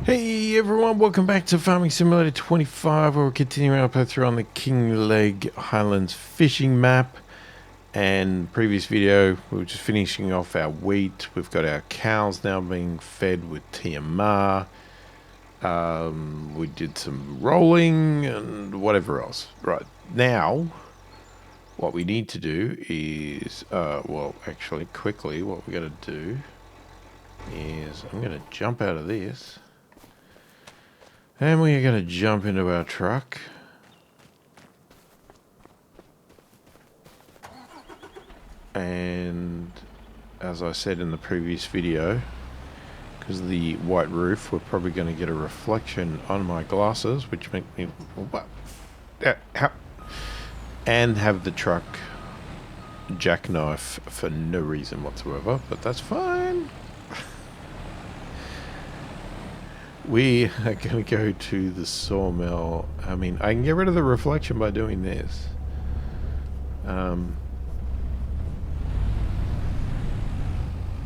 Hey everyone, welcome back to Farming Simulator 25, where we're continuing our playthrough on the Kinlaig Highlands fishing map. And previous video, we were just finishing off our wheat. We've got our cows now being fed with TMR. We did some rolling and whatever else. Right, now, what we need to do is, well, actually, quickly, what we're going to do is, I'm going to jump out of this. And we are going to jump into our truck. And as I said in the previous video, because of the white roof, we're probably going to get a reflection on my glasses, which make me... What? And have the truck jackknife for no reason whatsoever, but that's fine. We are going to go to the sawmill. I mean, I can get rid of the reflection by doing this.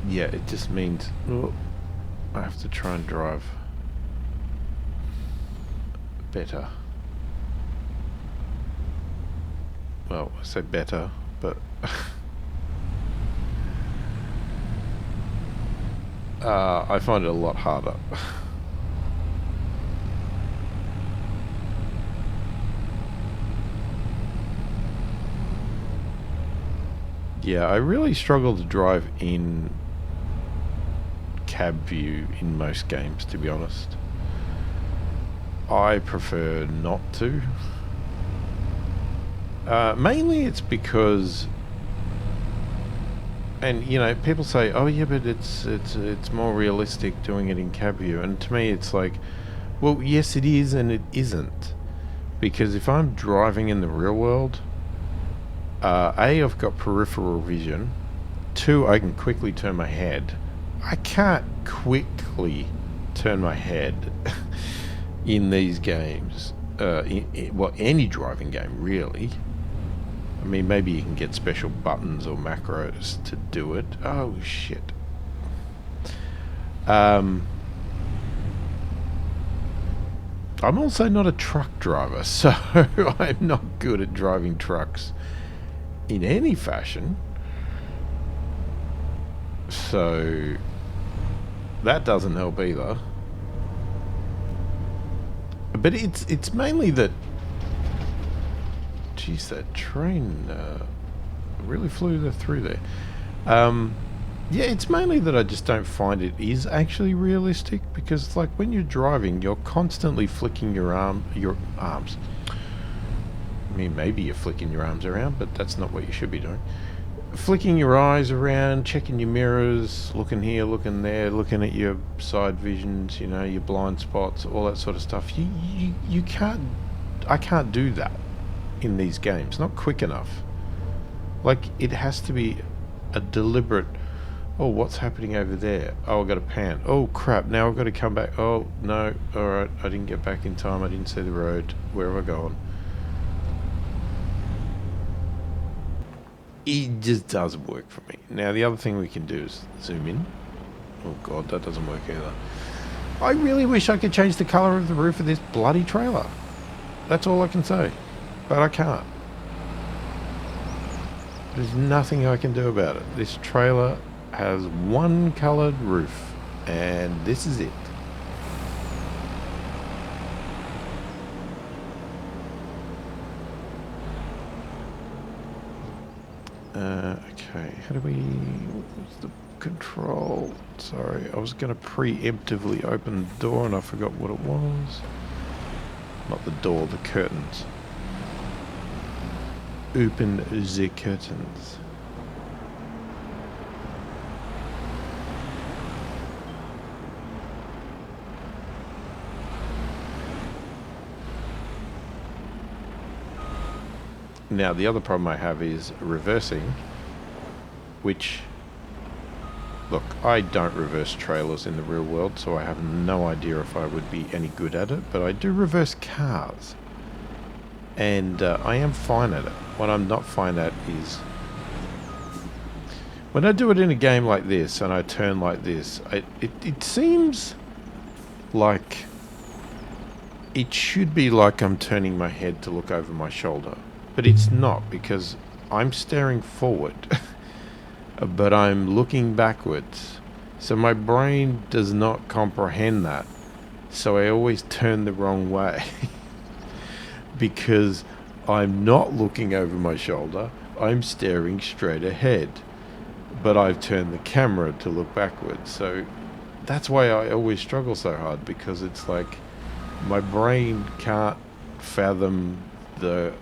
Yeah, it just means I have to try and drive better. Well, I say better, but I find it a lot harder. Yeah, I really struggle to drive in cab view in most games, to be honest. I prefer not to. Mainly it's because, and you know, people say, oh yeah, but it's more realistic doing it in cab view, and to me it's like, well, yes it is and it isn't, because if I'm driving in the real world, A, I've got peripheral vision. 2, I can quickly turn my head. I can't quickly turn my head in these games. Well, any driving game, really. I mean, maybe you can get special buttons or macros to do it. Oh, shit. I'm also not a truck driver, so I'm not good at driving trucks in any fashion, so that doesn't help either. But it's mainly that, geez, that train really flew through there. Yeah, it's mainly that I just don't find it is actually realistic, because like when you're driving, you're constantly flicking your arms. I mean, maybe you're flicking your arms around, but that's not what you should be doing. Flicking your eyes around, checking your mirrors, looking here, looking there, looking at your side visions, you know, your blind spots, all that sort of stuff. You can't... I can't do that in these games. Not quick enough. Like, it has to be a deliberate... Oh, what's happening over there? Oh, I've got to pan. Oh, crap, now I've got to come back. Oh, no, alright, I didn't get back in time. I didn't see the road. Where have I gone? It just doesn't work for me. Now, the other thing we can do is zoom in. Oh god, that doesn't work either. I really wish I could change the colour of the roof of this bloody trailer. That's all I can say. But I can't. There's nothing I can do about it. This trailer has one coloured roof, and this is it. Okay, how do we... What's the control? Sorry, I was going to preemptively open the door and I forgot what it was. Not the door, the curtains. Open the curtains. Now, the other problem I have is reversing, which, look, I don't reverse trailers in the real world, so I have no idea if I would be any good at it, but I do reverse cars, and I am fine at it. What I'm not fine at is when I do it in a game like this and I turn like this, it seems like, it should be like I'm turning my head to look over my shoulder, but it's not, because I'm staring forward, but I'm looking backwards. So my brain does not comprehend that. So I always turn the wrong way because I'm not looking over my shoulder. I'm staring straight ahead, but I've turned the camera to look backwards. So that's why I always struggle so hard, because it's like my brain can't fathom the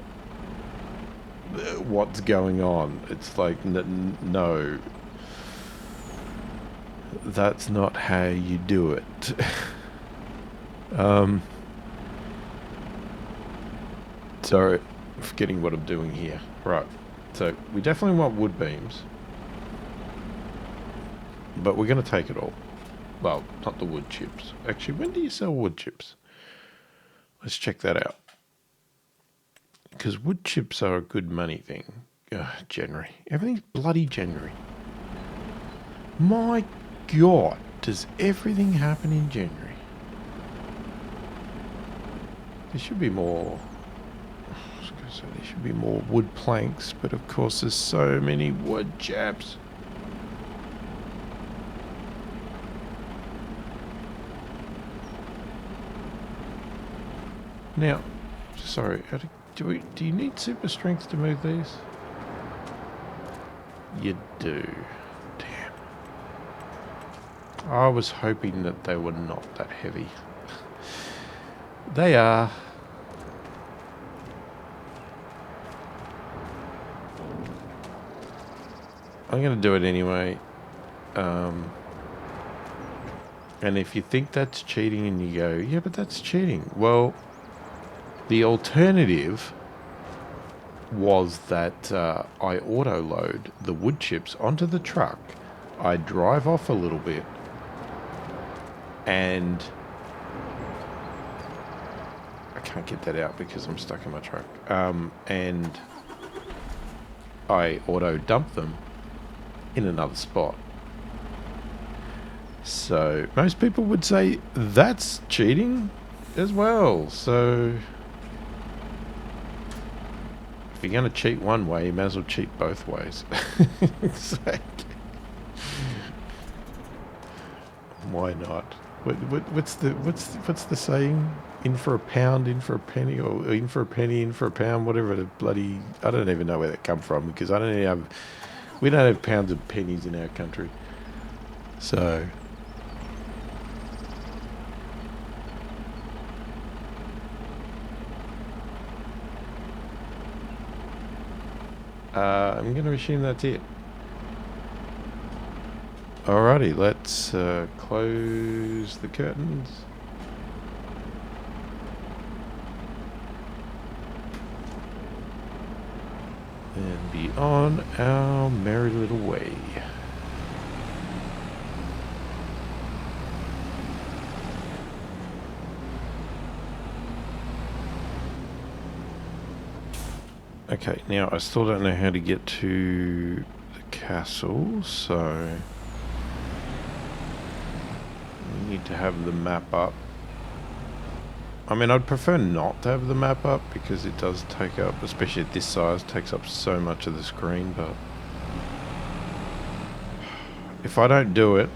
what's going on. It's like, no, that's not how you do it. Sorry, forgetting what I'm doing here. Right, so we definitely want wood beams, but we're going to take it all. Well, not the wood chips. Actually, when do you sell wood chips? Let's check that out. Because wood chips are a good money thing. January. Everything's bloody January. My God, does everything happen in January? There should be more. I was going to say there should be more wood planks, but of course there's so many wood chaps. Now, sorry, do you need super strength to move these? You do. Damn. I was hoping that they were not that heavy. They are. I'm going to do it anyway. And if you think that's cheating and you go, yeah, but that's cheating. Well, the alternative was that I auto-load the wood chips onto the truck. I drive off a little bit and I can't get that out because I'm stuck in my truck. And I auto-dump them in another spot. So most people would say that's cheating as well. So if you're going to cheat one way, you may as well cheat both ways. It's like, why not? What's the saying? In for a pound, in for a penny, or in for a penny, in for a pound, whatever the bloody... I don't even know where that come from, because we don't have pounds of pennies in our country. So... I'm going to assume that's it. Alrighty, let's close the curtains. And be on our merry little way. Okay, now I still don't know how to get to the castle, so we need to have the map up. I mean, I'd prefer not to have the map up because it does take up, especially at this size, takes up so much of the screen, but if I don't do it,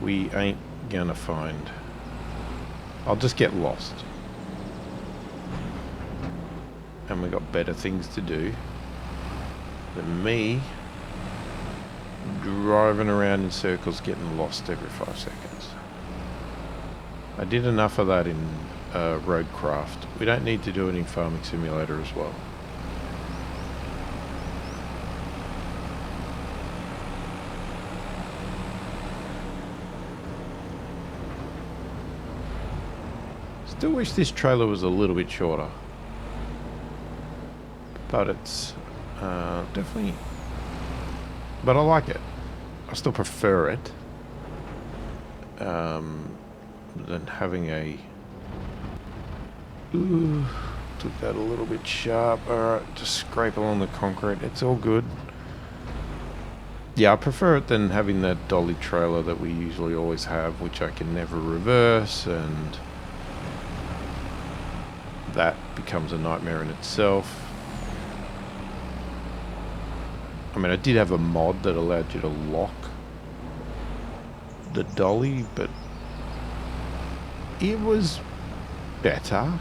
we ain't gonna find. I'll just get lost. And we got better things to do than me driving around in circles getting lost every 5 seconds. I did enough of that in Roadcraft. We don't need to do it in Farming Simulator as well. Still wish this trailer was a little bit shorter. But it's definitely... But I like it. I still prefer it than having a... Ooh, took that a little bit sharp. Alright, just scrape along the concrete. It's all good. Yeah, I prefer it than having that dolly trailer that we usually always have, which I can never reverse, and that becomes a nightmare in itself. I mean, I did have a mod that allowed you to lock the dolly, but it was better,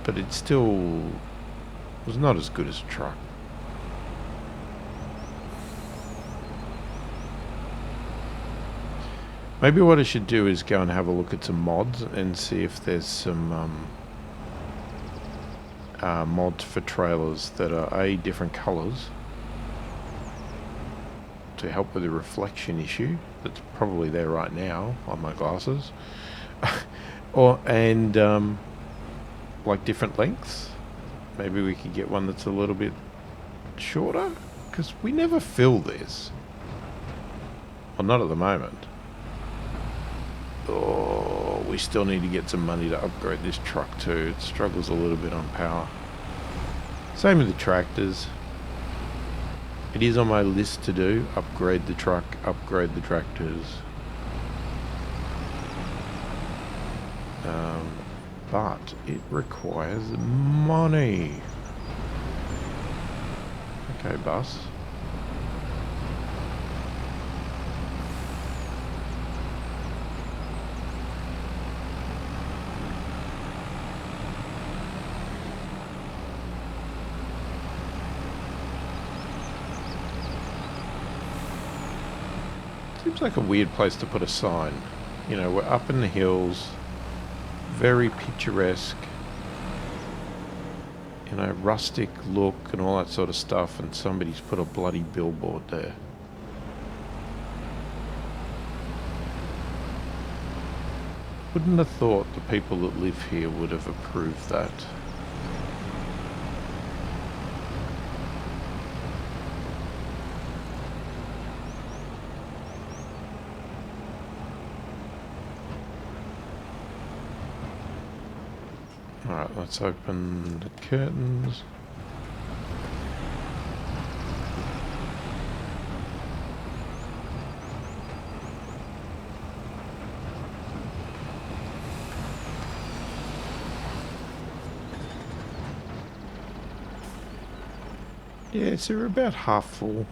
but it still was not as good as a truck. Maybe what I should do is go and have a look at some mods and see if there's some mods for trailers that are different colours to help with the reflection issue that's probably there right now on my glasses, and like different lengths. Maybe we could get one that's a little bit shorter, because we never fill this. Well, not at the moment. Oh, we still need to get some money to upgrade this truck too. It struggles a little bit on power. Same with the tractors. It is on my list to do. Upgrade the truck, upgrade the tractors. But it requires money. Okay, bus. Seems like a weird place to put a sign. You know, we're up in the hills, very picturesque, you know, rustic look and all that sort of stuff, and somebody's put a bloody billboard there. Wouldn't have thought the people that live here would have approved that. Alright, let's open the curtains. Yeah, so we're about half full.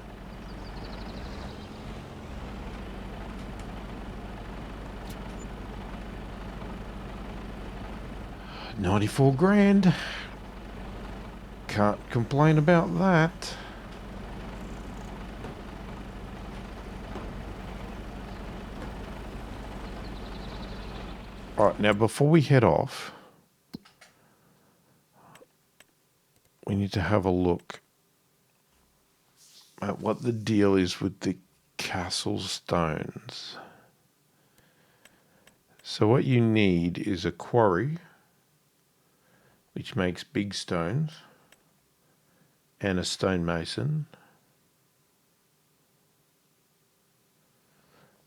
$94 grand. Can't complain about that. Alright, now before we head off, we need to have a look at what the deal is with the castle stones. So what you need is a quarry, which makes big stones, and a stonemason.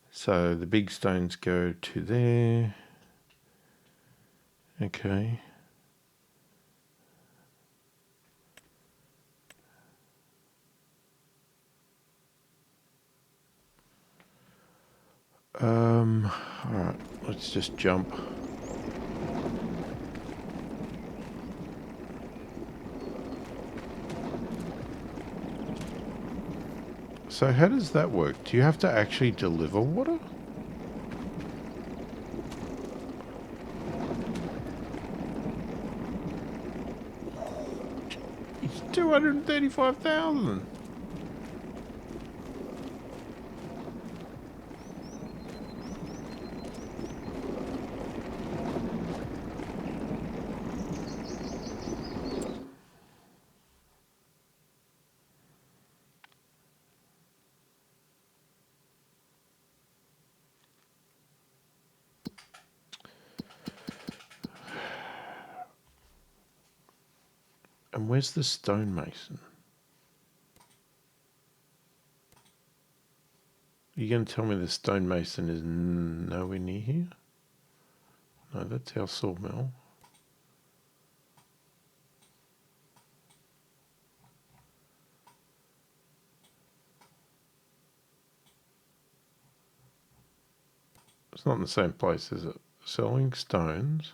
So the big stones go to there. Okay. Alright, let's just jump. So how does that work? Do you have to actually deliver water? It's 235,000. And where's the stonemason? Are you going to tell me the stonemason is nowhere near here? No, that's our sawmill. It's not in the same place, is it? Selling stones.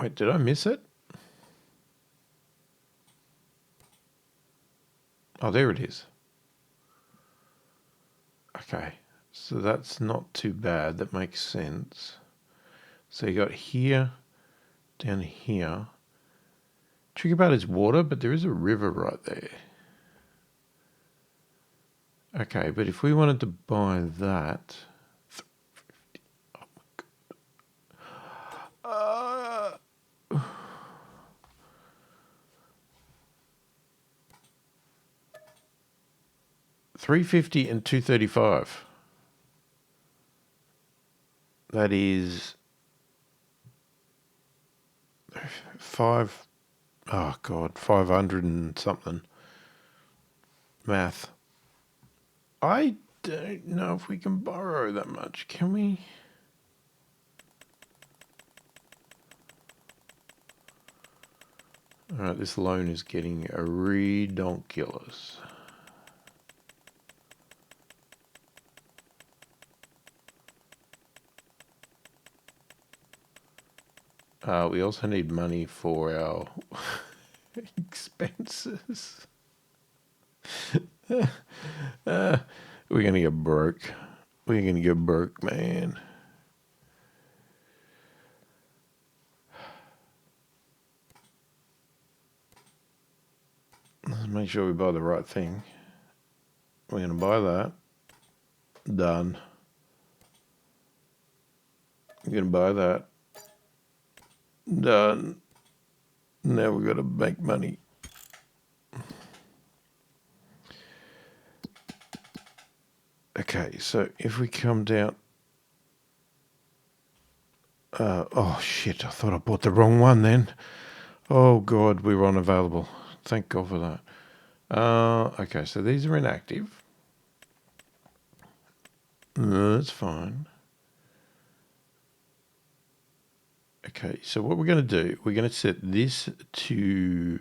Wait, did I miss it? Oh, there it is. Okay, so that's not too bad. That makes sense. So you got here, down here. Tricky part is water, but there is a river right there. Okay, but if we wanted to buy that... Oh my God. 350 and 235. That is 500 and something. Math. I don't know if we can borrow that much, can we? Alright, this loan is getting redonkulous. We also need money for our expenses. We're going to get broke. We're going to get broke, man. Let's make sure we buy the right thing. We're going to buy that. Done. We're going to buy that. Done. Now we've got to make money. Okay, so if we come down... oh, shit, I thought I bought the wrong one then. Oh, God, we were unavailable. Thank God for that. Okay, so these are inactive. That's fine. Okay, so what we're going to do, we're going to set this to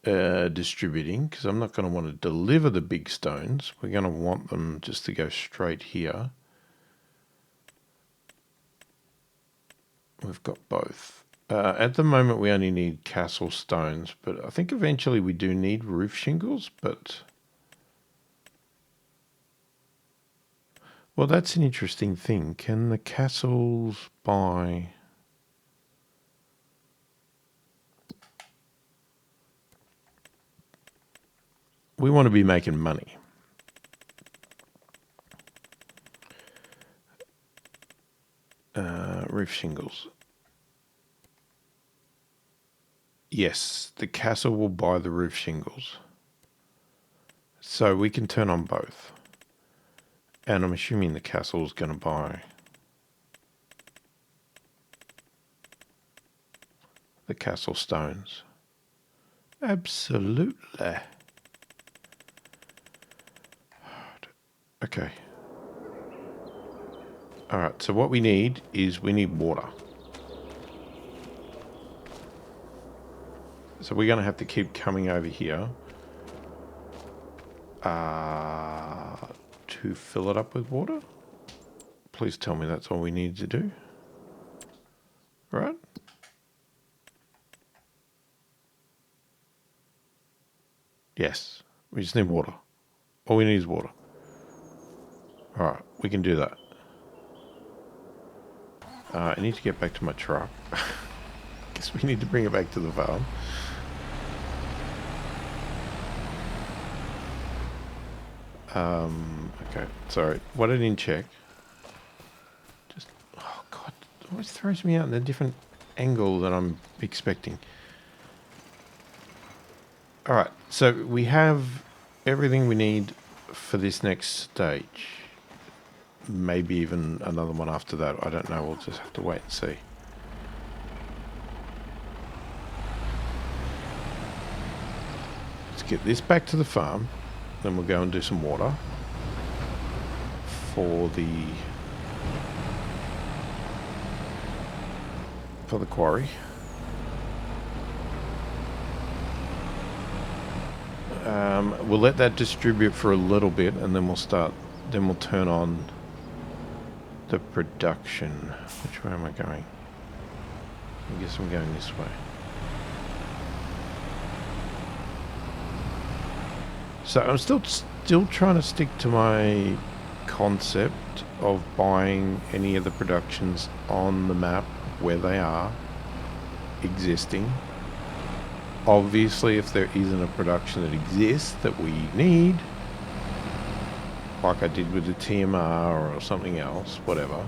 distributing, because I'm not going to want to deliver the big stones. We're going to want them just to go straight here. We've got both. At the moment, we only need castle stones, but I think eventually we do need roof shingles, but... Well, that's an interesting thing. Can the castles buy... We want to be making money. Roof shingles. Yes, the castle will buy the roof shingles. So we can turn on both. And I'm assuming the castle is going to buy the castle stones. Absolutely. Okay. Alright, so what we need is we need water. So we're going to have to keep coming over here to fill it up with water. Please tell me that's all we need to do. Right? Yes, we just need water. All we need is water. Alright, we can do that. I need to get back to my truck. Guess we need to bring it back to the farm. Okay, sorry. What I didn't check. Just, oh god, it always throws me out in a different angle than I'm expecting. Alright, so we have everything we need for this next stage. Maybe even another one after that. I don't know. We'll just have to wait and see. Let's get this back to the farm. Then we'll go and do some water for the quarry. We'll let that distribute for a little bit, and then we'll start. Then we'll turn on the production. Which way am I going? I guess I'm going this way. So I'm still trying to stick to my concept of buying any of the productions on the map where they are existing. Obviously, if there isn't a production that exists that we need, like I did with the TMR or something else, whatever,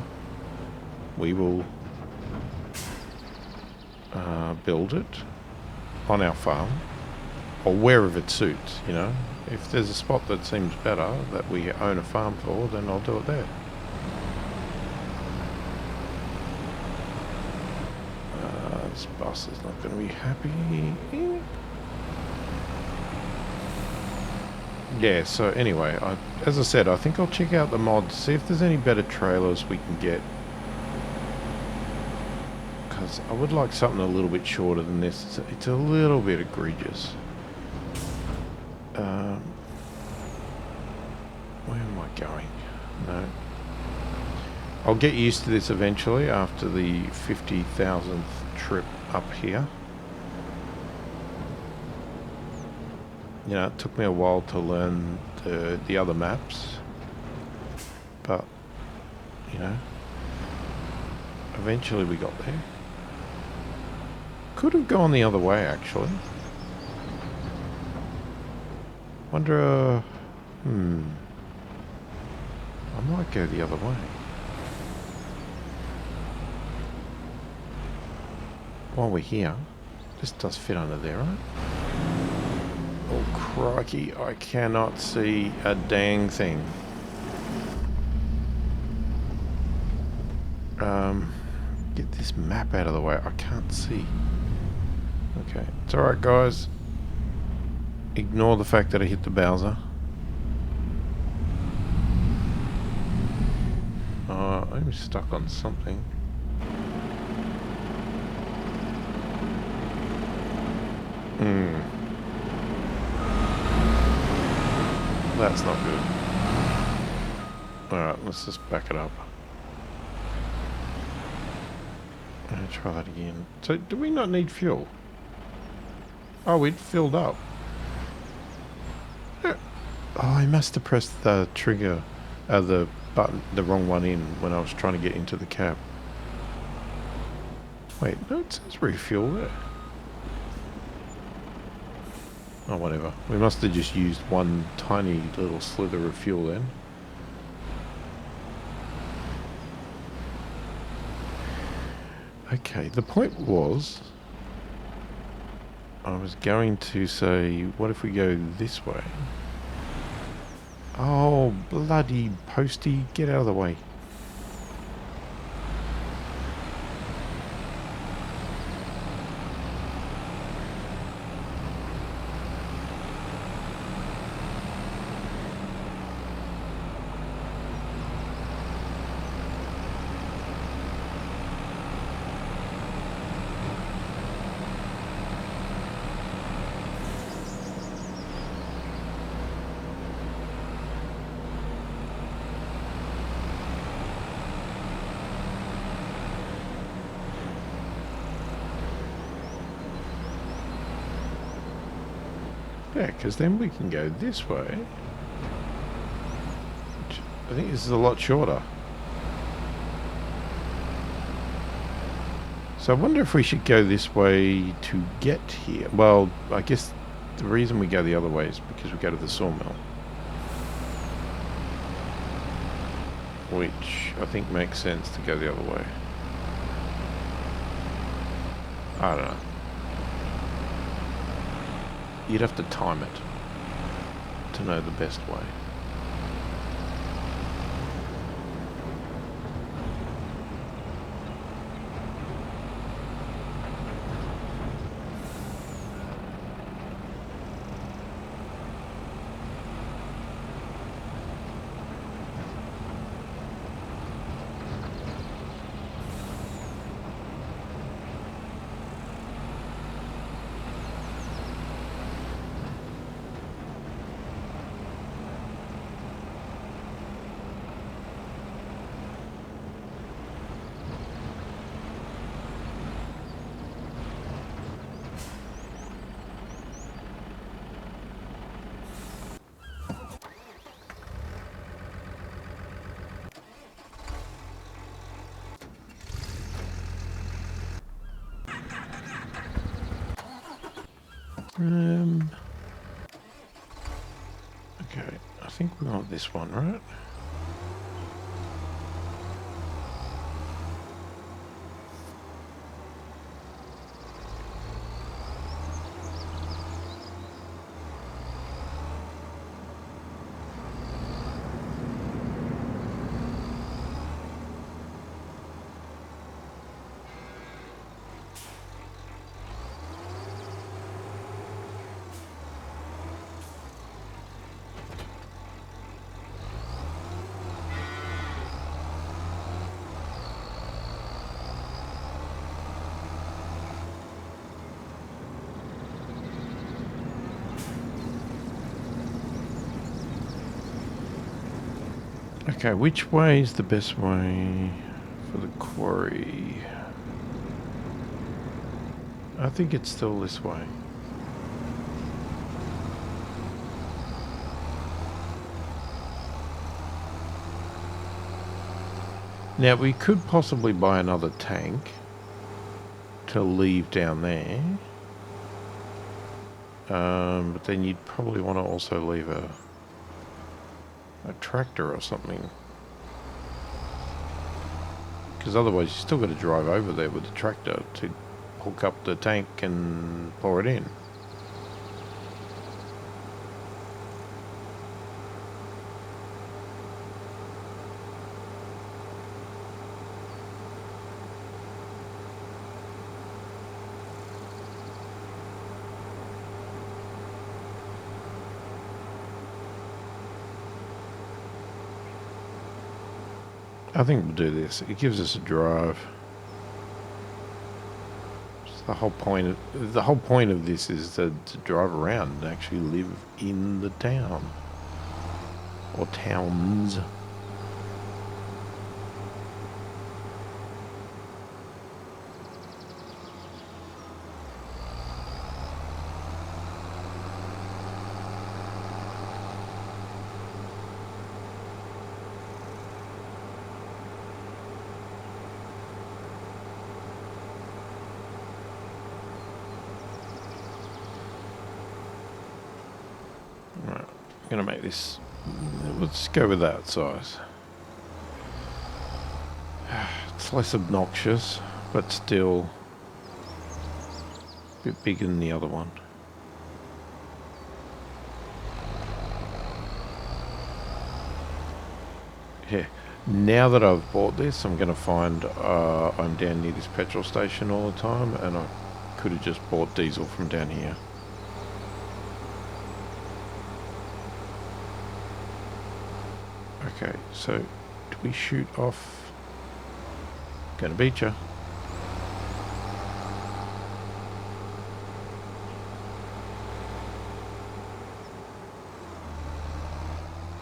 we will build it on our farm or wherever it suits, you know. If there's a spot that seems better that we own a farm for, then I'll do it there. This bus is not going to be happy. Yeah, so anyway, as I said, I think I'll check out the mods, see if there's any better trailers we can get. Because I would like something a little bit shorter than this. It's a little bit egregious. Where am I going? No. I'll get used to this eventually after the 50,000th trip up here. You know, it took me a while to learn the other maps, but, you know, eventually we got there. Could have gone the other way, actually. Wonder, I might go the other way. While we're here, this does fit under there, right? Oh, crikey, I cannot see a dang thing. Get this map out of the way. I can't see. Okay, it's alright, guys. Ignore the fact that I hit the Bowser. I'm stuck on something. That's not good. Alright, let's just back it up. And try that again. So, do we not need fuel? Oh, we'd filled up. Oh, I must have pressed the trigger, the button, the wrong one in when I was trying to get into the cab. Wait, no, it says refuel there. Oh, whatever. We must have just used one tiny little slither of fuel then. Okay, the point was, I was going to say, what if we go this way? Oh, bloody postie, get out of the way. Yeah, because then we can go this way. Which I think this is a lot shorter. So I wonder if we should go this way to get here. Well, I guess the reason we go the other way is because we go to the sawmill. which I think makes sense to go the other way. I don't know. You'd have to time it to know the best way. Okay, I think we want this one, right? Okay, which way is the best way for the quarry? I think it's still this way. Now, we could possibly buy another tank to leave down there. But then you'd probably want to also leave a tractor or something. Because otherwise you still got to drive over there with the tractor to hook up the tank and pour it in. I think we'll do this. It gives us a drive. The whole point of this is to drive around and actually live in the town or towns. Going to make this, let's go with that size. It's less obnoxious, but still a bit bigger than the other one. Yeah, now that I've bought this, I'm going to find I'm down near this petrol station all the time, and I could have just bought diesel from down here. Okay, so do we shoot off? Gonna beat ya.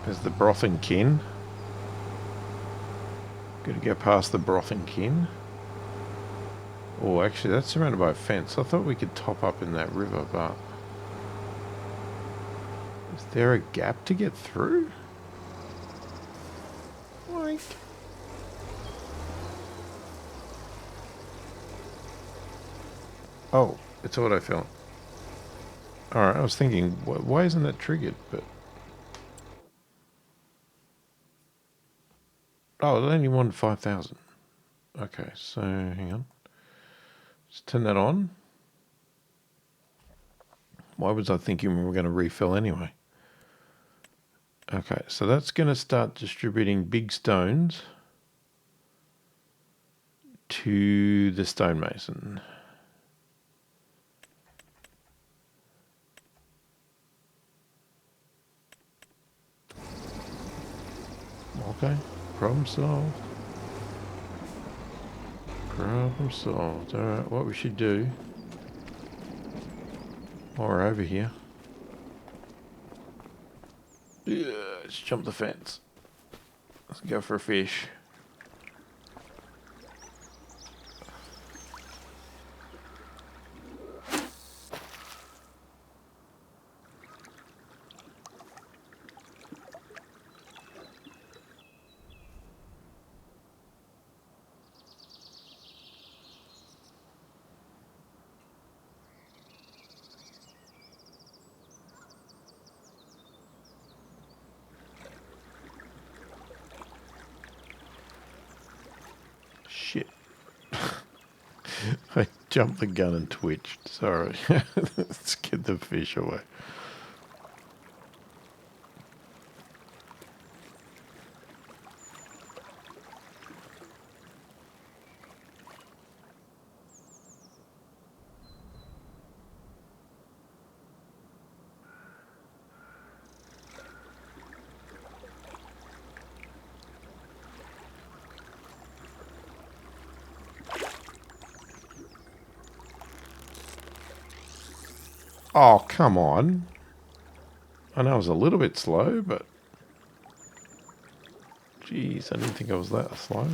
There's the broth and kin. Gotta go past the broth and kin. Oh, actually, that's surrounded by a fence. I thought we could top up in that river, but is there a gap to get through? Oh, it's autofill. Alright, I was thinking, why isn't that triggered? But Oh, it only wanted 5,000. Okay, so hang on. Let's turn that on. Why was I thinking we were going to refill anyway? Okay, so that's going to start distributing big stones to the stonemason. Okay, problem solved. Problem solved. Alright, what we should do while we're over here. Yeah, let's jump the fence. Let's go for a fish. Shit. I jumped the gun and twitched. Sorry. Let's get the fish away. Oh, come on. I know I was a little bit slow, but... Jeez, I didn't think I was that slow.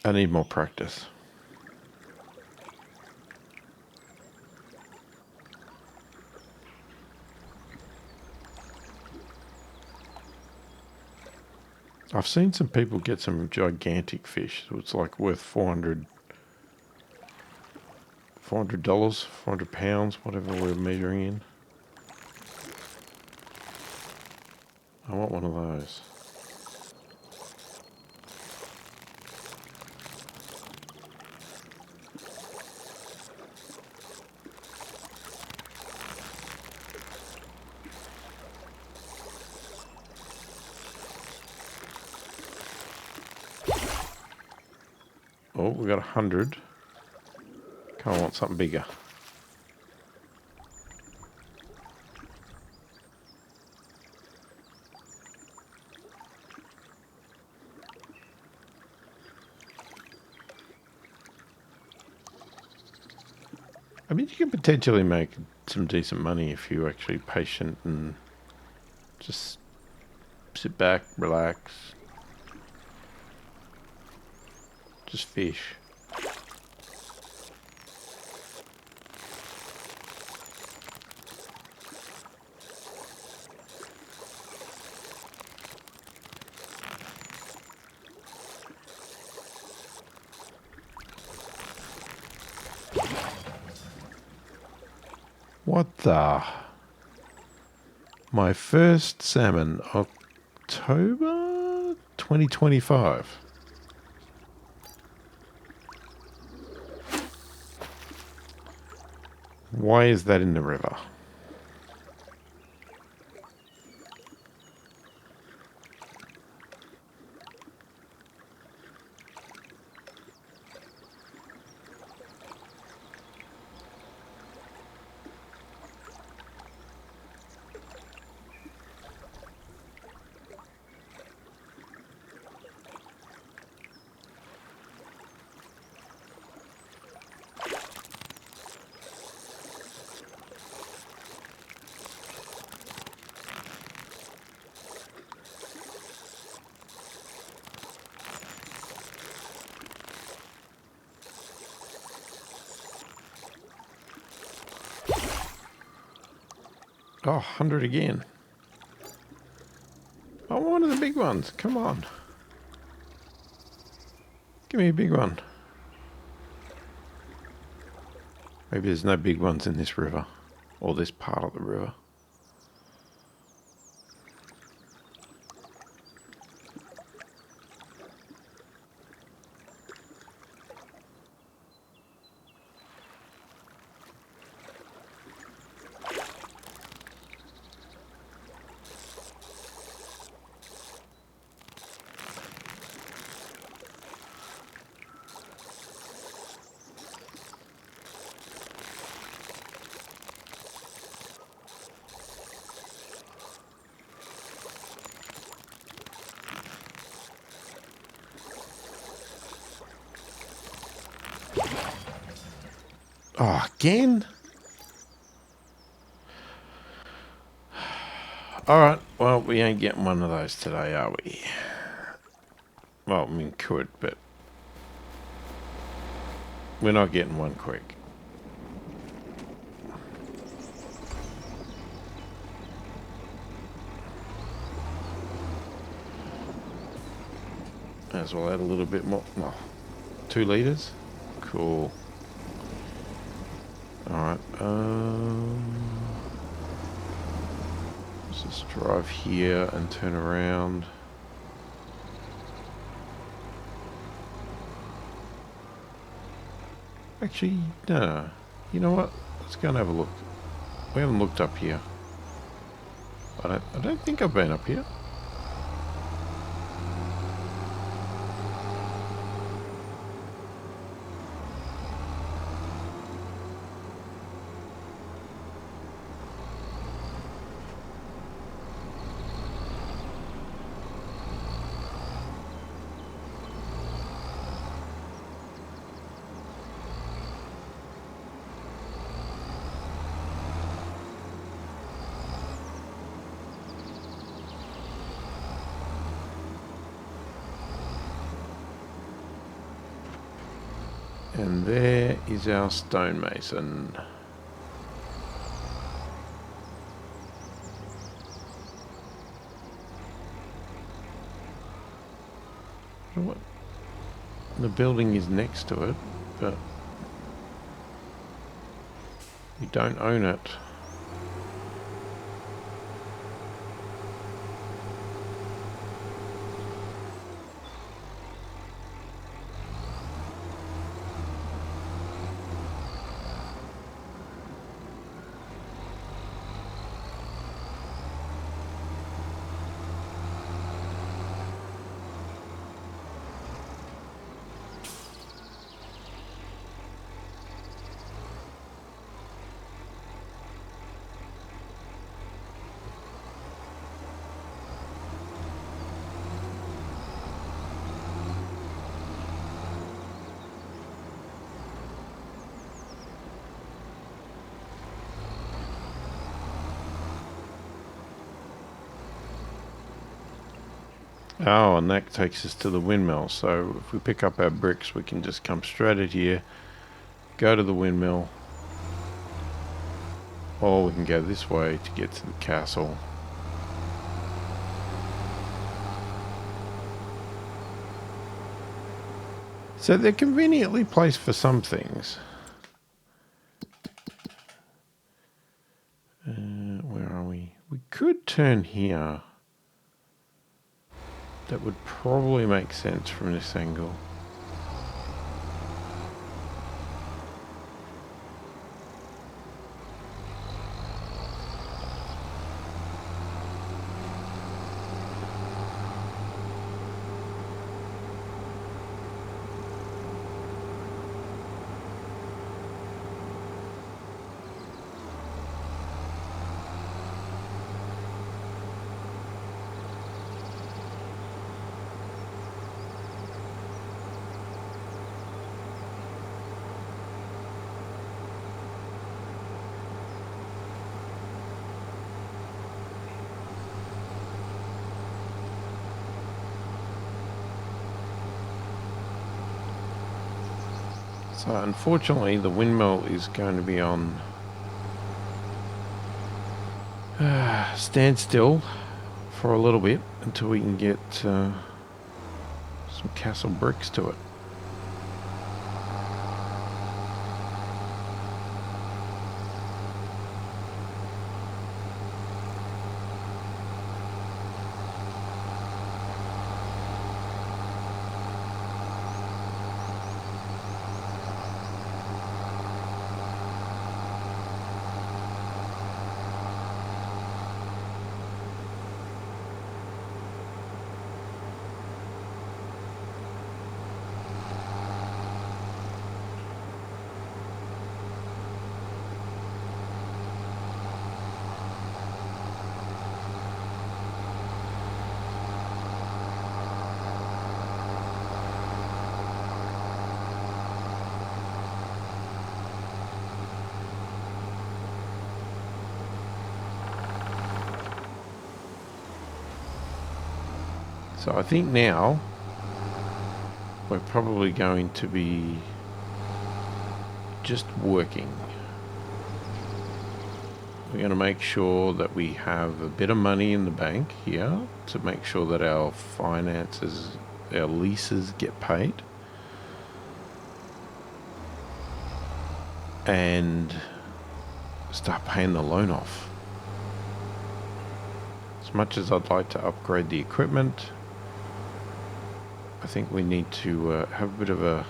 I need more practice. I've seen some people get some gigantic fish. So it's like worth $400, £400, whatever we're measuring in. I want one of those. Oh, we got 100. Kind of want something bigger. I mean, you can potentially make some decent money if you're actually patient and just sit back, relax, just fish. What the? My first salmon, October 2025. Why is that in the river? Oh, 100 again. I want one of the big ones. Come on. Give me a big one. Maybe there's no big ones in this river. Or this part of the river. Oh, again? Alright, well, we ain't getting one of those today, are we? Well, I mean, could, but we're not getting one quick. As well add a little bit more. Oh, 2 litres? Cool. Alright, let's just drive here and turn around. Actually, no. You know what? Let's go and have a look. We haven't looked up here. I don't think I've been up here. And there is our stonemason. What? The building is next to it, but we don't own it. Oh, and that takes us to the windmill. So if we pick up our bricks, we can just come straight out here, go to the windmill, or we can go this way to get to the castle. So they're conveniently placed for some things. Where are we? We could turn here. That would probably make sense from this angle. So unfortunately the windmill is going to be on standstill for a little bit until we can get some castle bricks to it. So I think now we're probably going to be just working. We're going to make sure that we have a bit of money in the bank here to make sure that our finances, our leases get paid. And start paying the loan off. As much as I'd like to upgrade the equipment, I think we need to have a bit of a...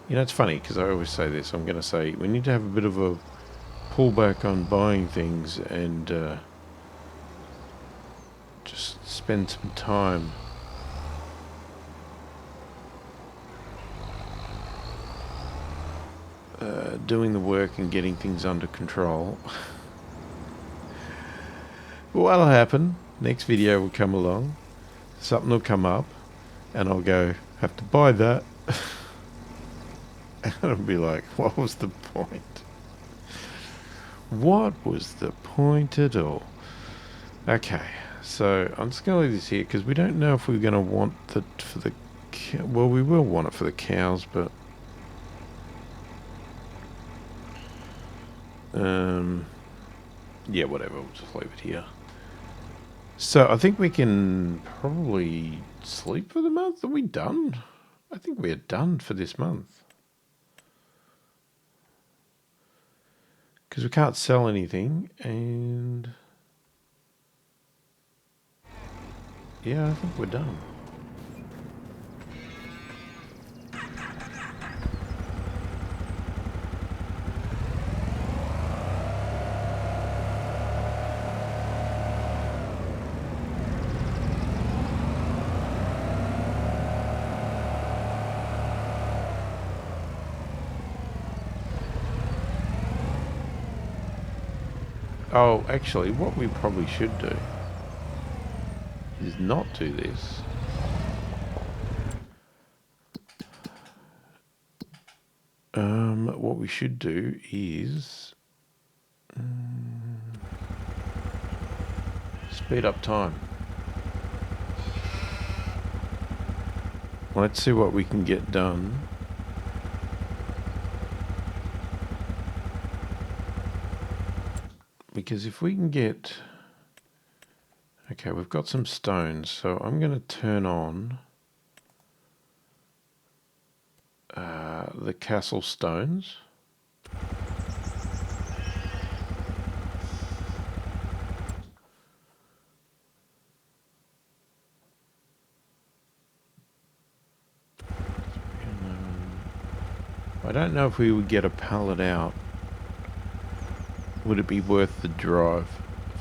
You know, it's funny because I always say this. I'm going to say we need to have a bit of a pullback on buying things and just spend some time doing the work and getting things under control. But what'll happen, next video will come along, something will come up, and I'll go, have to buy that. And I'll be like, what was the point? What was the point at all? Okay, so I'm just going to leave this here because we don't know if we're going to want it for the... Well, we will want it for the cows, but... yeah, whatever, we'll just leave it here. So I think we can probably sleep for the month. Are we done? I think we're done for this month. Because we can't sell anything, and... yeah, I think we're done. Oh, actually, what we probably should do is not do this. What we should do is speed up time. Let's see what we can get done. Because if we can get... Okay, we've got some stones, so I'm going to turn on the castle stones. I don't know if we would get a pallet out. Would it be worth the drive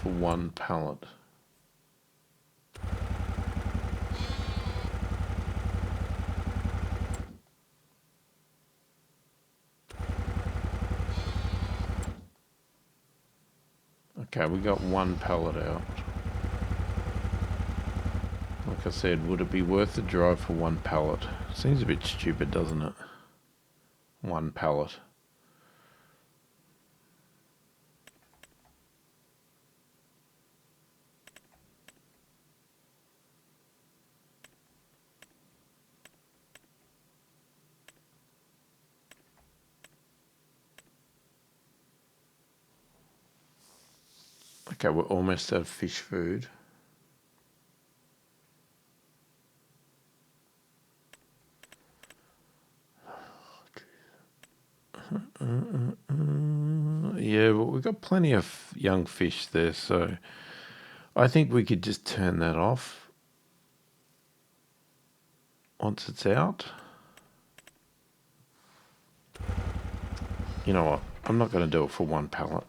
for one pallet? Okay, we got one pallet out. Like I said, would it be worth the drive for one pallet? Seems a bit stupid, doesn't it? One pallet. Okay, we're almost out of fish food. Yeah, but we've got plenty of young fish there, so I think we could just turn that off once it's out. You know what? I'm not going to do it for one pallet.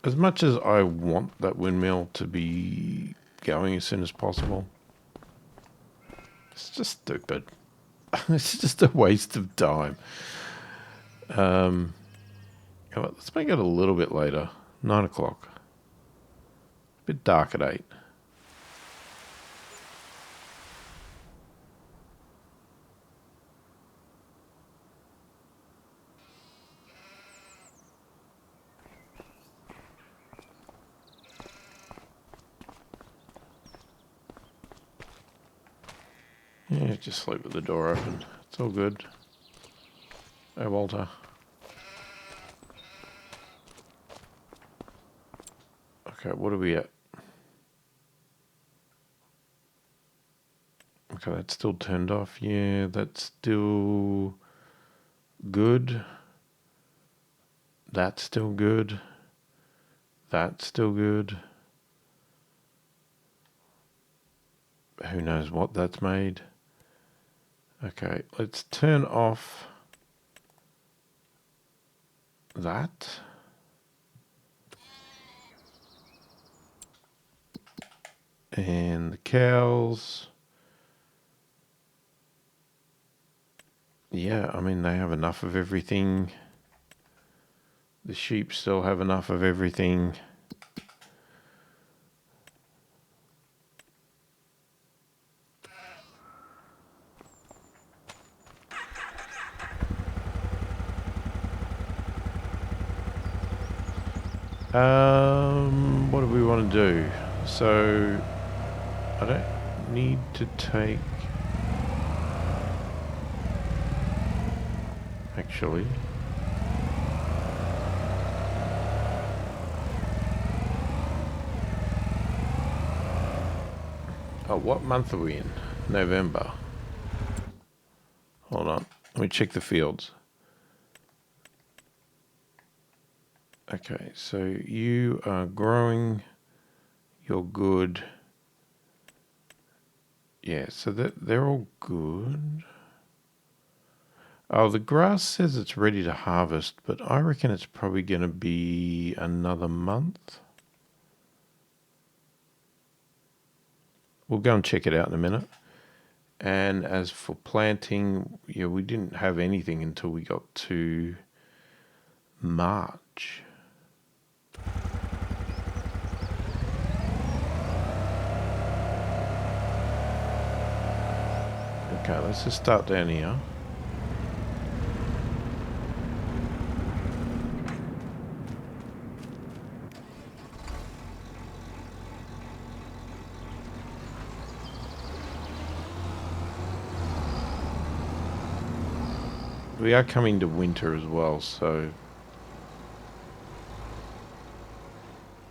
As much as I want that windmill to be going as soon as possible, it's just stupid. It's just a waste of time. Let's make it a little bit later. 9 o'clock. A bit dark at 8. Yeah, just sleep with the door open. It's all good. Hey, Walter. Okay, what are we at? Okay, that's still turned off. Yeah, that's still good. That's still good. That's still good. Who knows what that's made. Okay, let's turn off that. And the cows. Yeah, I mean, they have enough of everything. The sheep still have enough of everything. What do we want to do? So, I don't need to take... Actually... Oh, what month are we in? November. Hold on. Let me check the fields. Okay, so you are growing. You're good. Yeah, so they're all good. Oh, the grass says it's ready to harvest, but I reckon it's probably going to be another month. We'll go and check it out in a minute. And as for planting, yeah, we didn't have anything until we got to March. Okay, let's just start down here. We are coming to winter as well, so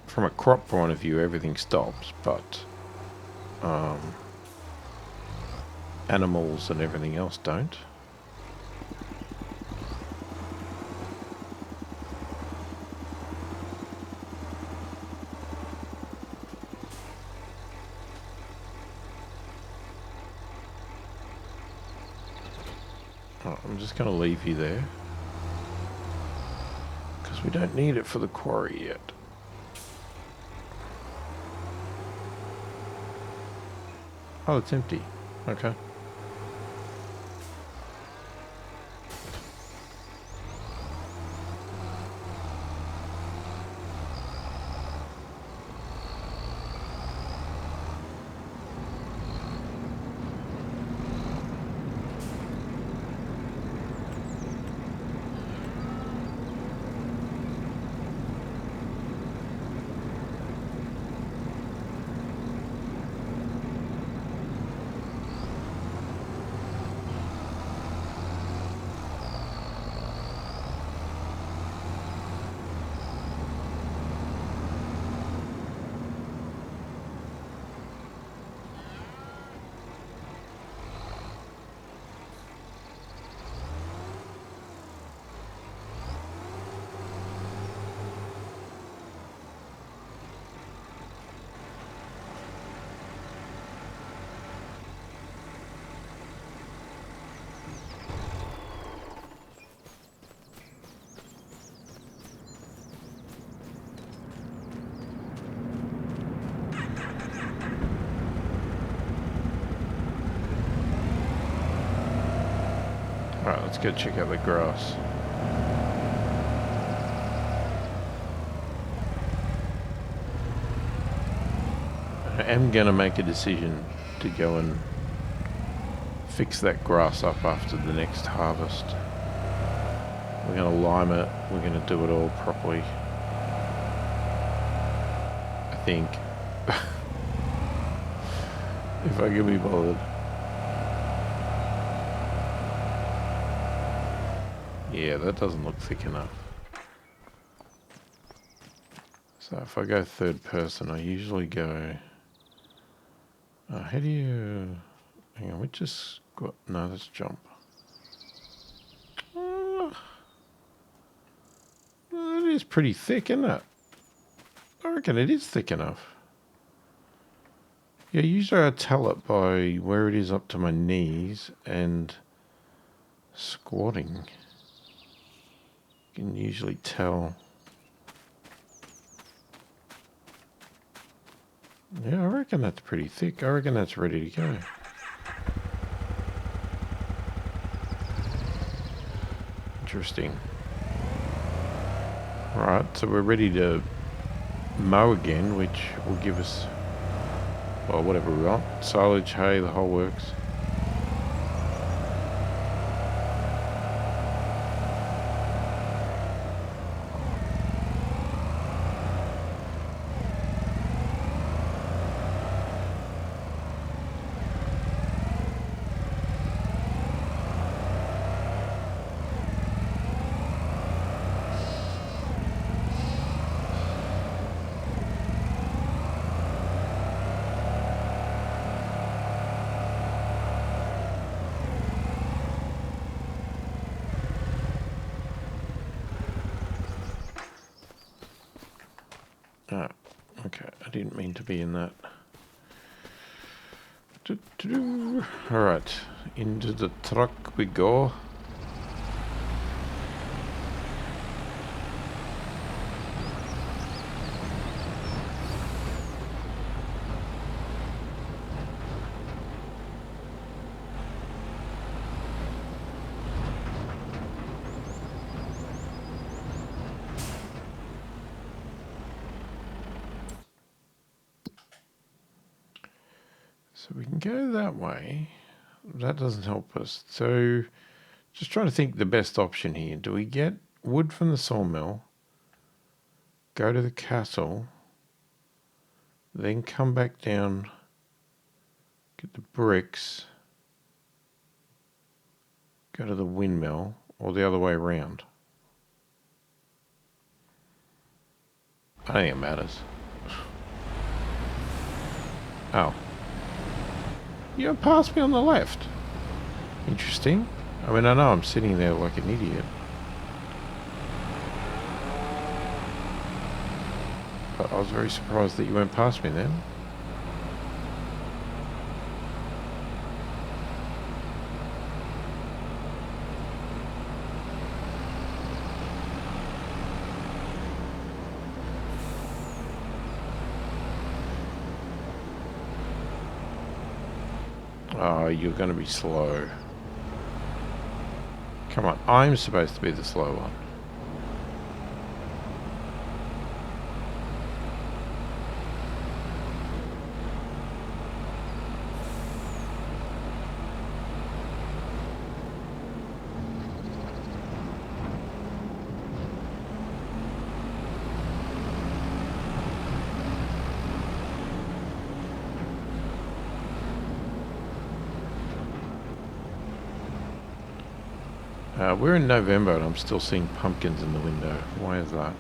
from a crop point of view, everything stops, but animals and everything else don't. Oh, I'm just going to leave you there because we don't need it for the quarry yet. Oh, it's empty. Okay. Alright, let's go check out the grass. I am going to make a decision to go and fix that grass up after the next harvest. We're going to lime it. We're going to do it all properly. I think. If I can be bothered. Yeah, that doesn't look thick enough. So if I go third person, I usually go... how do you... Hang on, which is... No, that's jump. It is pretty thick, isn't it? I reckon it is thick enough. Yeah, usually I tell it by where it is up to my knees and squatting. You can usually tell. Yeah, I reckon that's pretty thick. I reckon that's ready to go. Interesting. Right, so we're ready to mow again, which will give us, well, whatever we want. Silage, hay, the whole works. Oh, okay. I didn't mean to be in that. Alright, into the truck we go. So we can go that way. That doesn't help us. So just trying to think the best option here. Do we get wood from the sawmill, go to the castle, then come back down, get the bricks, go to the windmill, or the other way around? I don't think it matters. Oh. You passed me on the left. Interesting. I mean, I know I'm sitting there like an idiot. But I was very surprised that you went past me then. Oh, you're going to be slow. Come on, I'm supposed to be the slow one. We're in November and I'm still seeing pumpkins in the window. Why is that?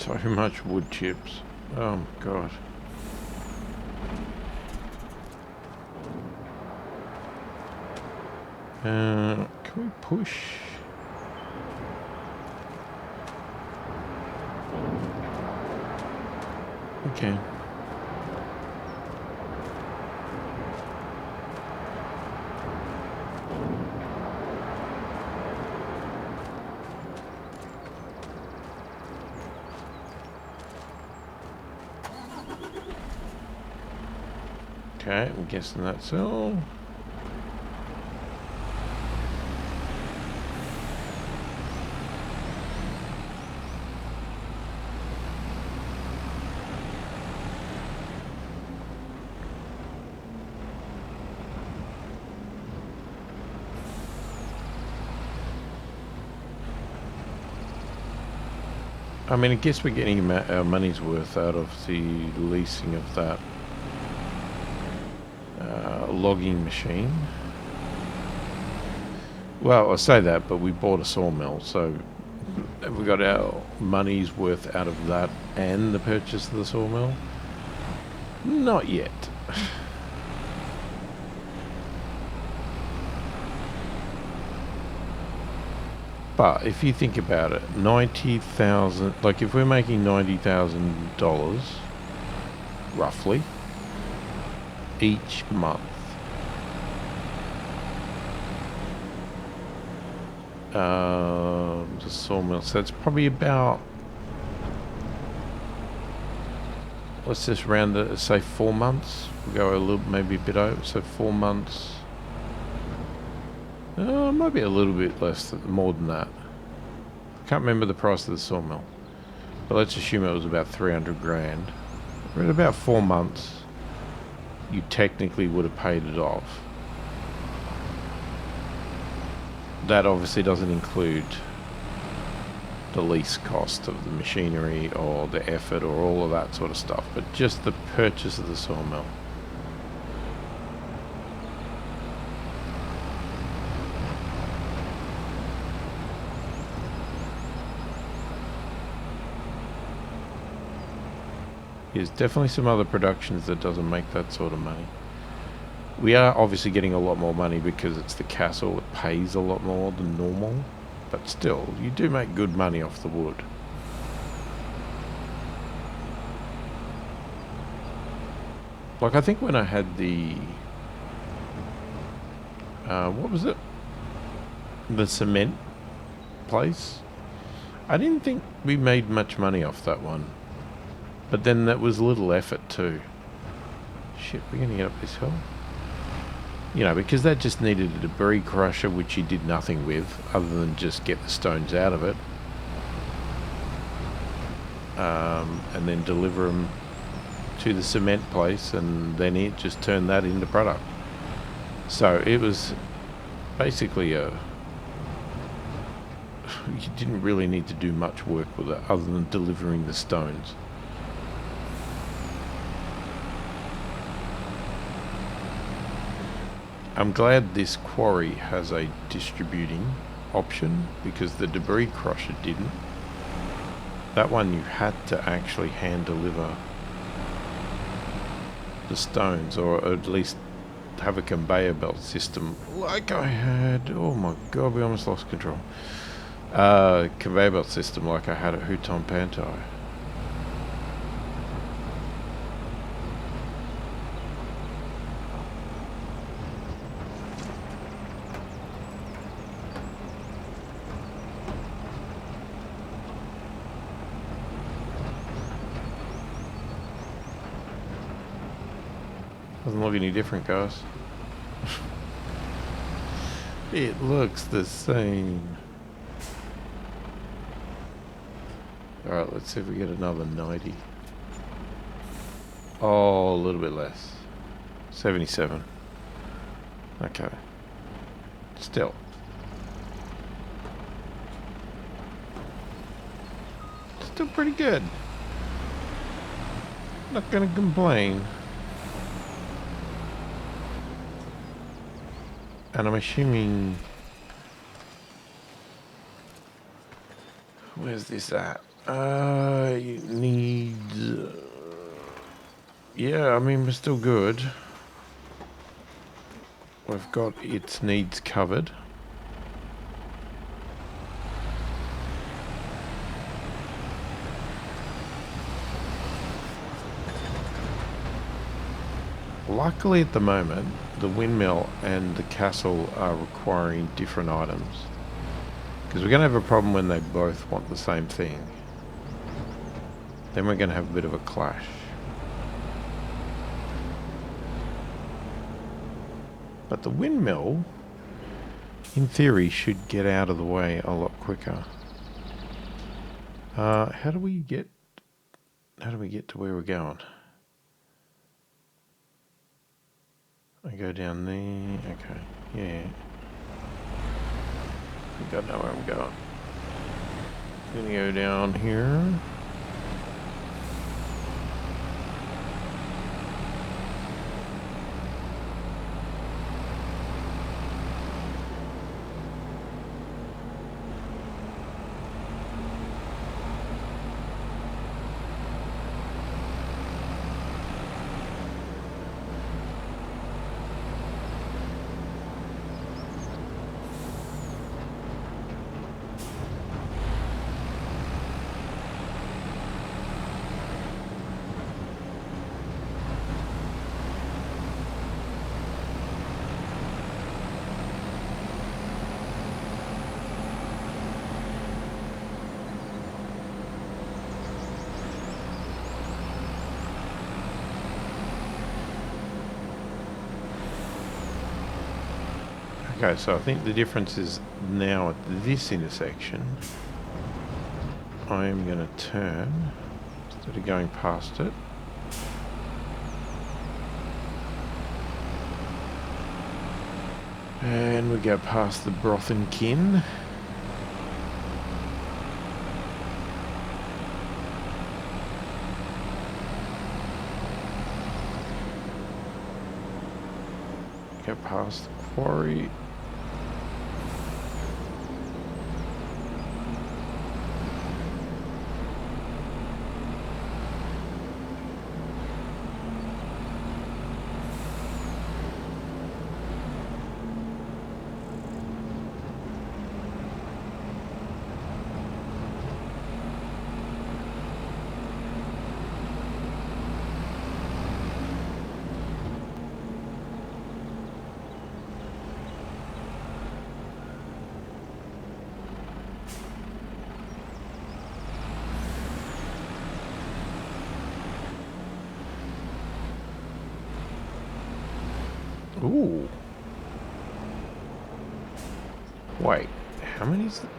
So much wood chips. Oh my god. Can we push? Okay. Okay, I'm guessing that's all. I mean, I guess we're getting our money's worth out of the leasing of that logging machine. Well, I say that, but we bought a sawmill, so have we got our money's worth out of that and the purchase of the sawmill? Not yet. But if you think about it, 90,000, like if we're making $90,000 roughly each month, the sawmill, so it's probably about, let's just round it, say 4 months. We'll go a little, maybe a bit over, so 4 months. Might be a little bit less, more than that. Can't remember the price of the sawmill, but let's assume it was about 300 grand. We're at about 4 months. You technically would have paid it off. That obviously doesn't include the lease cost of the machinery or the effort or all of that sort of stuff, but just the purchase of the sawmill. There's definitely some other productions that doesn't make that sort of money. We are obviously getting a lot more money because it's the castle. It pays a lot more than normal. But still, you do make good money off the wood. Like, I think when I had the... what was it? The cement place? I didn't think we made much money off that one. But then that was a little effort too. Shit, we're gonna get up this hill. You know, because that just needed a debris crusher, which you did nothing with, other than just get the stones out of it. And then deliver them to the cement place, and then it just turned that into product. So it was basically you didn't really need to do much work with it, other than delivering the stones. I'm glad this quarry has a distributing option, because the debris crusher didn't. That one you had to actually hand deliver the stones, or at least have a conveyor belt system like I had. Oh my god, we almost lost control. Conveyor belt system like I had at Houton Pantai. Doesn't look any different, guys. It looks the same. Alright, let's see if we get another 90. Oh, a little bit less. 77. Okay. Still. Still pretty good. Not gonna complain. And I'm assuming... Where's this at? You need... yeah, I mean, we're still good. We've got its needs covered. Luckily at the moment, the windmill and the castle are requiring different items. Because we're going to have a problem when they both want the same thing. Then we're going to have a bit of a clash. But the windmill, in theory, should get out of the way a lot quicker. How do we get to where we're going? I go down there. Okay, yeah. I think I know where I'm going. I'm gonna go down here. Okay, so I think the difference is now at this intersection, I am going to turn instead of going past it. And we go past the Broth and Kin. Go past the Quarry. Ooh. Wait, how many is it?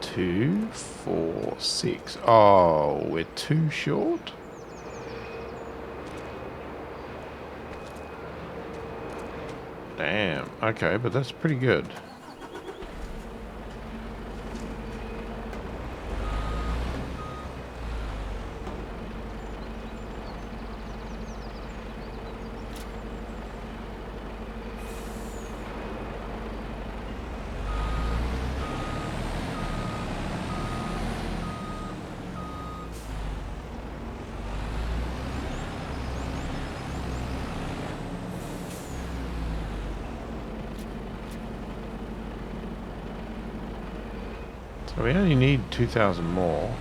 2, 4, 6. Oh, we're too short? Damn. Okay, but that's pretty good. So we only need 2,000 more.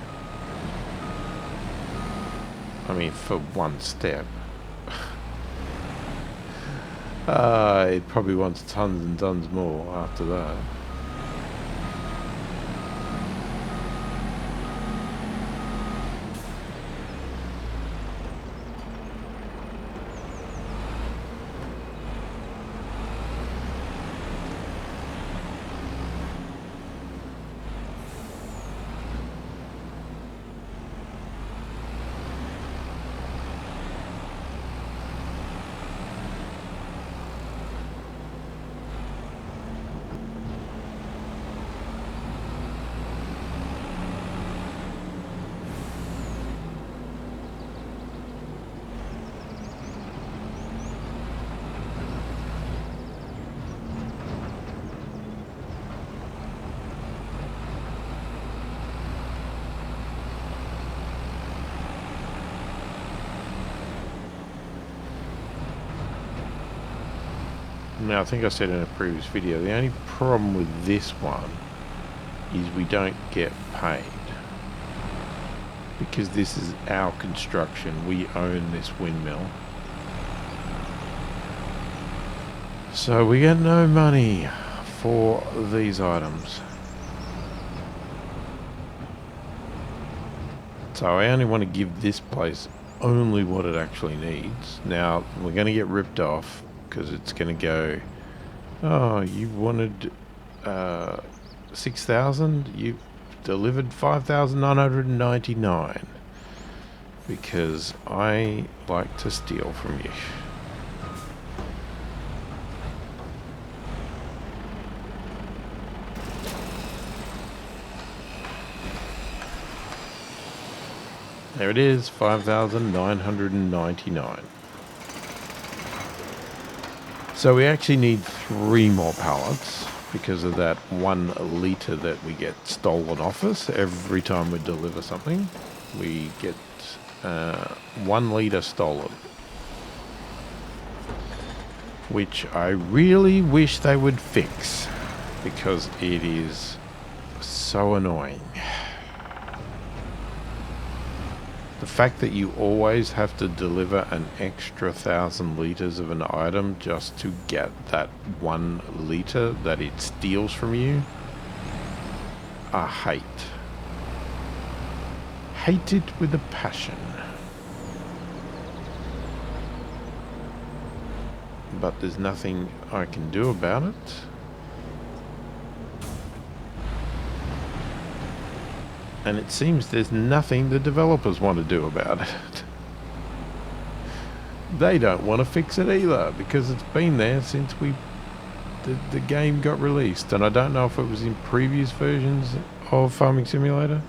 I mean, for one step. It probably wants tons and tons more after that. Now, I think I said in a previous video, the only problem with this one is we don't get paid. Because this is our construction. We own this windmill. So we get no money for these items. So I only want to give this place only what it actually needs. Now, we're going to get ripped off because it's going to go, oh, you wanted 6,000? You delivered 5,999 because I like to steal from you. There it is, 5,999. So we actually need 3 more pallets because of that 1 litre that we get stolen off us. Every time we deliver something, we get 1 litre stolen. Which I really wish they would fix because it is so annoying. The fact that you always have to deliver an extra 1,000 litres of an item just to get that 1 litre that it steals from you, I hate. Hate it with a passion. But there's nothing I can do about it. And it seems there's nothing the developers want to do about it. They don't want to fix it either because it's been there since the game got released. And I don't know if it was in previous versions of Farming Simulator,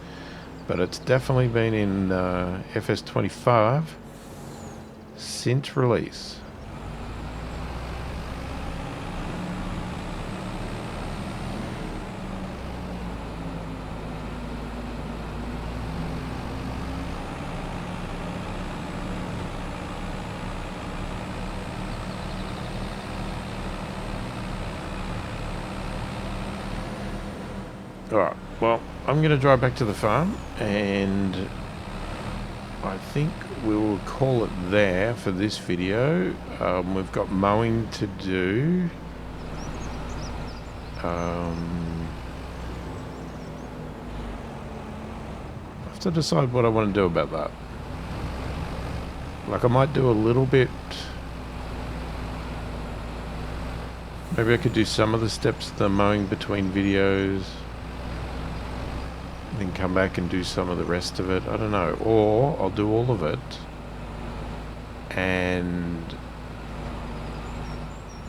but it's definitely been in FS25 since release. Alright, well, I'm going to drive back to the farm and I think we will call it there for this video. We've got mowing to do. I have to decide what I want to do about that. Like, I might do a little bit. Maybe I could do some of the steps of the mowing between videos. Then come back and do some of the rest of it. I don't know. Or I'll do all of it and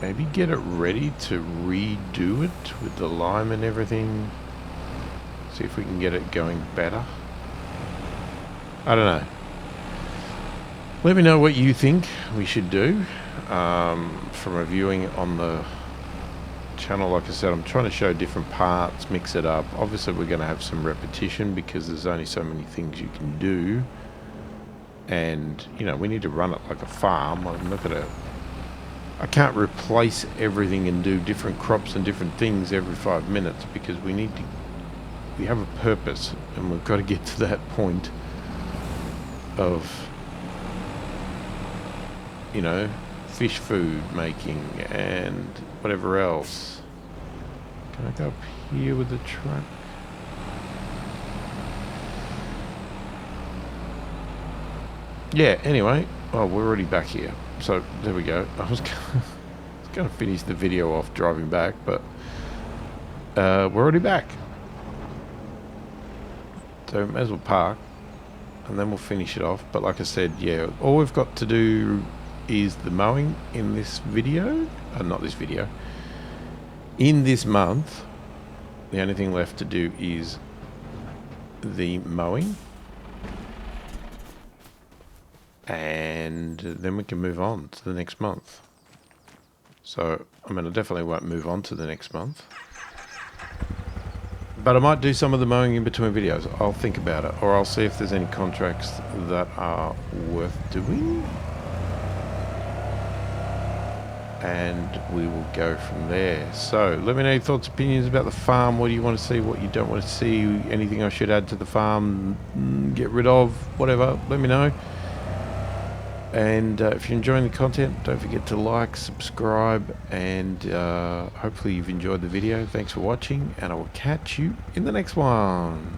maybe get it ready to redo it with the lime and everything. See if we can get it going better. I don't know. Let me know what you think we should do from reviewing on the channel. Like I said, I'm trying to show different parts, mix it up. Obviously we're going to have some repetition because there's only so many things you can do, and you know, we need to run it like a farm. I'm not gonna, I can't replace everything and do different crops and different things every 5 minutes because we have a purpose and we've got to get to that point of, you know, fish food making and whatever else. Can I go up here with the truck? Yeah, anyway. Oh, we're already back here. So, there we go. I was going to finish the video off driving back, but we're already back. So, may as well park and then we'll finish it off. But like I said, yeah, all we've got to do is the mowing in this video. Not this video. In this month, the only thing left to do is the mowing. And then we can move on to the next month. So, I mean, I definitely won't move on to the next month. But I might do some of the mowing in between videos. I'll think about it. Or I'll see if there's any contracts that are worth doing. and we will go from there. So let me know your thoughts, opinions about the farm. What do you want to see, what you don't want to see, anything I should add to the farm, get rid of, whatever, let me know. And if you're enjoying the content, don't forget to like, subscribe, and hopefully you've enjoyed the video. Thanks for watching, and I will catch you in the next one.